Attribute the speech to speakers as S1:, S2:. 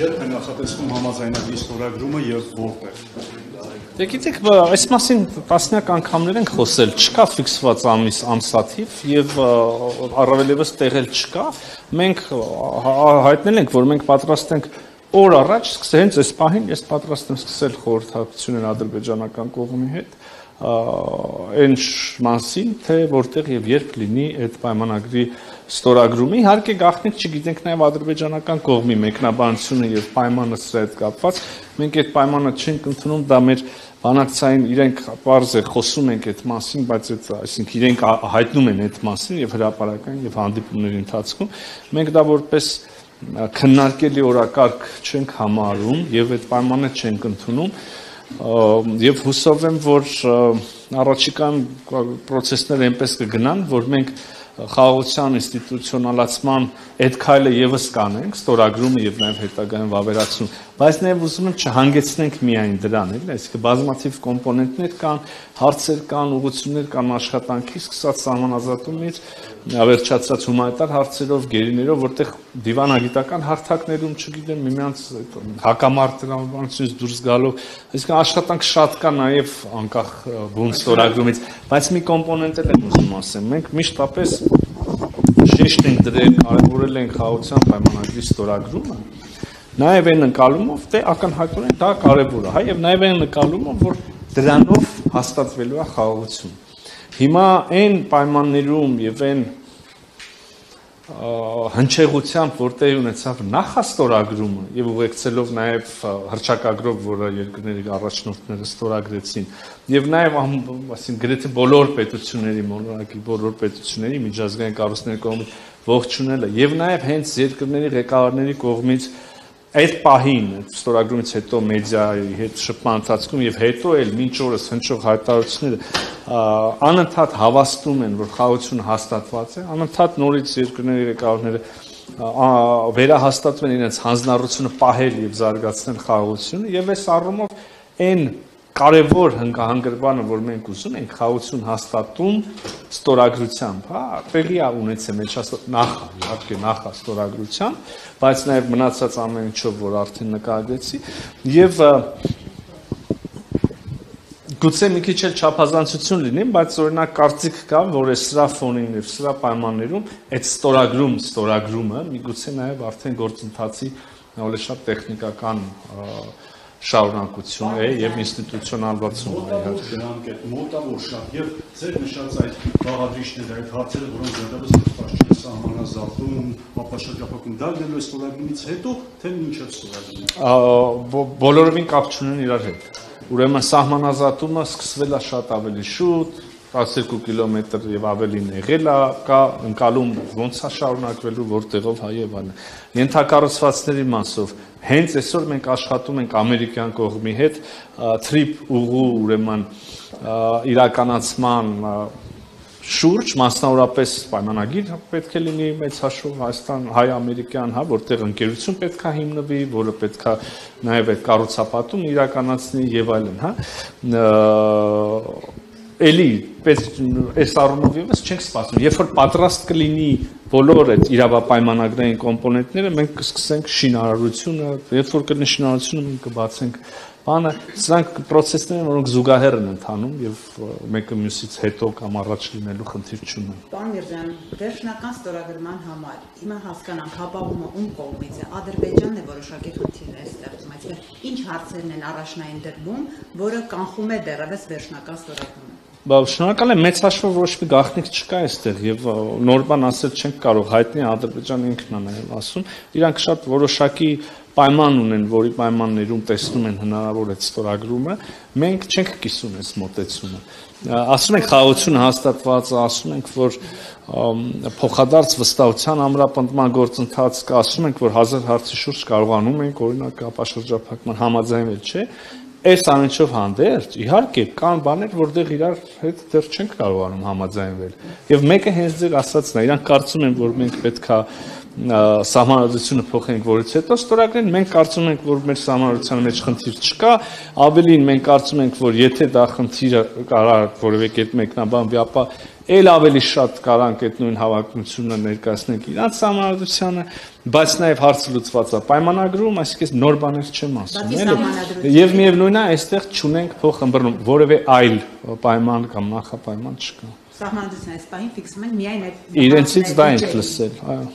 S1: Երբ է նախատեսվում համաձայնագրի ստորագրումը եւ որտեղ։
S2: Դե գիտեք, այս մասին տասնյակ անգամներ ենք խոսել, չկա ֆիքսված ամսաթիվ եւ առավելևս տեղել չկա։ Մենք հայտնել ենք, որ մենք պատրաստ ենք օր առաջ սկսել հենց այս պահին ես պատրաստ եմ սկսել խորհրդակցություններ ադրբեջանական կողմի հետ այն մասին, թե որտեղ եւ երբ լինի այդ պայմանագրի ստորագրումը։ Իհարկե գաղտնիք չգիտենք նաեւ ադրբեջանական կողմի մեկնաբանությունը եւ պայմանը սրա հետ կապված։ Մենք այդ պայմանը չենք ընդունում, դա մեր բանակցային իրենք պարզ է խոսում ենք այդ մասին, բայց այդ այսինքն իրենք հայտնում են այդ մասին եւ հրապարակային եւ հանդիպումների ընթացքում մենք դա որպես քննարկելի օրակարգ չենք համարում եւ այդ պայմանը չենք ընդունում եւ հուսով եմ, որ առաջիկան process-ները այնպես կգնան, որ մենք խաղաղության ինստիտուցիոնալացման այդ քայլը եւս կանենք, ստորագրումը եւ նաեւ հետագայում վավերացում, բայց նաեւ ուզում եմ չհանգեցնենք միայն դրան, էլի, այսինքն բազմաթիվ կոմպոնենտներ կան, հարցեր կան, ուղղություններ կան աշխատանքի, սկսած սահմանազատումից, վերջացած հումանիտար հարցերով, գերիներով, որտեղ դիվանագիտական հարթակներում, չգիտեմ, միմյանց հակամարտ տրամաբանությունից դուրս գալով, այսինքն աշխատանք շատ կա նաեւ անկախ բուն ստորագրումից, բայց մի կոմպոնենտ էլ եմ ուզում ասեմ, մենք միշտապես շեշտ ենք դրել, կարևորել ենք խաղաղության պայմանագրի ստորագրումը, նաեւ այն ընկալումով, թե ակնհայտորեն դա կարևոր է, հա, եւ նաեւ այն ընկալումով, որ դրանով հաստատվելու է խաղաղություն։ Հիմա այն պայմաններում եւ այն հնչեղությամբ, որտեղ ունեցավ նախաստորագրումը եւ ուղեկցելով նաեւ հռչակագրով, որը երկրների առաջնորդները ստորագրեցին, եւ նաեւ ասին գրեթե բոլոր պետությունների, մոլորակի բոլոր պետությունների միջազգային կառույցների կողմից ողջունելը եւ նաեւ հենց երկրների ղեկավարների կողմից այդ պահին, այդ ստորագրումից հետո մեդիայի հետ շփման ընթացքում եւ հետո էլ մինչ օրս հնչող հայտարարությունները անընդհատ հավաստում են, որ խաղաղությունը հաստատված է, անընդհատ նորից երկրների ղեկավարները վերահաստատում են իրենց հանձնառությունը պահել եւ զարգացնել խաղաղությունը եւ այս առումով այն կարևոր հանգրվանը, որ մենք ուզում ենք խաղաղություն հաստատում ստորագրությամբ, հա, տեղի է ունեցել նախ ստորագրությամբ, բայց նաև մնացած ամեն ինչով, որ արդեն նկարագրեցի, եւ գուցե մի քիչ էլ չափազանցություն լինի, բայց օրինակ կարծիք կա, որ սրա ֆոնին եւ սրա պայմաններում այդ ստորագրումը միգուցե նաև արդեն գործընթացի ավելի շատ տեխնիկական շարունակություն է եւ ինստիտուցիոնալացում է իհարկե
S1: դրանք այդ մոտավոր շատ եւ ձեր նշած այդ բաղադրիչները այդ հարցերը որոնք դեռևս ստացված չեն սահմանազատում ապաշրջափակում դա գնալու ստորագրումից հետո թե մինչեւ ստորագրումը
S2: բոլորովին կապ չունեն իրար հետ ուրեմն սահմանազատումը սկսվել է շատ ավելի շուտ 12 կիլոմետր եւ ավելին եղել է կա ընկալում ոնց է շարունակվելու որտեղով հայ եւ այլն ենթակառուցվածքների մասով հենց այսօր մենք աշխատում ենք ամերիկյան կողմի հետ թրիփ ուղու ուրեմն իրականացման շուրջ մասնավորապես պայմանագիր պետք է լինի մեծ հաշվով Հայաստան հայ-ամերիկյան, հա, որտեղ ընկերություն պետք է հիմնվի, որը պետք է նաև այդ կառուցապատում իրականացնի եւ այլն, հա։ Էլի այս առումով եւս չենք սպասում, երբ որ պատրաստ կլինի բոլոր այդ իրավապայմանագրային կոմպոնենտները, մենք կսկսենք շինարարությունը, երբ որ կլինի շինարարությունը, մենք կբացենք բանը, սրանք process-ներ են, որոնք զուգահեռ են ընթանում եւ մեկը մյուսից հետո կամ առաջ լինելու խնդիր չունեն։
S3: Պարոն Միրզոյան, վերջնական ստորագրման համար հիմա հասկանանք հապաղումը ում կողմից է, Ադրբեջանն է որոշակի խնդիրներ ստեղծում, այսինքն ինչ հարցերն են առաջնային դրվում, որը կանխում է դեռևս վերջնական ստորագրումը։
S2: Շնորհակալ եմ, մեծ հաշվով ոչ մի գաղտնիք չկա այստեղ եւ նոր բան ասել չենք կարող, հայտնի Ադրբեջանը ինքն է նաեւ ասում, իրանք շատ որոշակի պայման ունեն, որի պայմաններում տեսնում են հնարավոր այդ ստորագրումը, մենք չենք կիսում այս մոտեցումը։ Ասում ենք խաղաղությունը հաստատված, ասում ենք, որ փոխադարձ վստահության ամրապնդման գործընթաց կա, ասում ենք, որ 1000 հարցի շուրջ կարողանում ենք օրինակ ապաշրջափակման համաձայնել, չէ՞։ Այս ամենով հանդերձ իհարկե կան բաներ, որտեղ իրար հետ դեռ չենք կարողանում համաձայնվել։ Եվ մեկը հենց ձեր ասածն է, իրանք կարծում են, որ մենք պետքա սահմանադրությունը փոխենք, որից հետո ստորագրեն, մենք կարծում ենք, որ մեր սահմանադրության մեջ խնդիր չկա, ավելին մենք կարծում ենք, որ եթե դա խնդիրը կարող որևէ կերպ մեկնաբանվի, ապա էլ ավելի շատ կարանք այդ նույն հավակնությունը ներկայացնենք իրանց սահմանադրությանը, բայց նաև հարցը լուծված է պայմանագրում, այսինքն նոր բաներ չեմ ասում, էլի։ Եվ միևնույնն է, այստեղ չունենք փոխըմբռնում, որևէ այլ պայման կամ նախապայման չկա։
S3: Սահմանադրության այս պահին ֆիքսում են միայն այդ
S2: իրենցից դա ենք լսել, այո։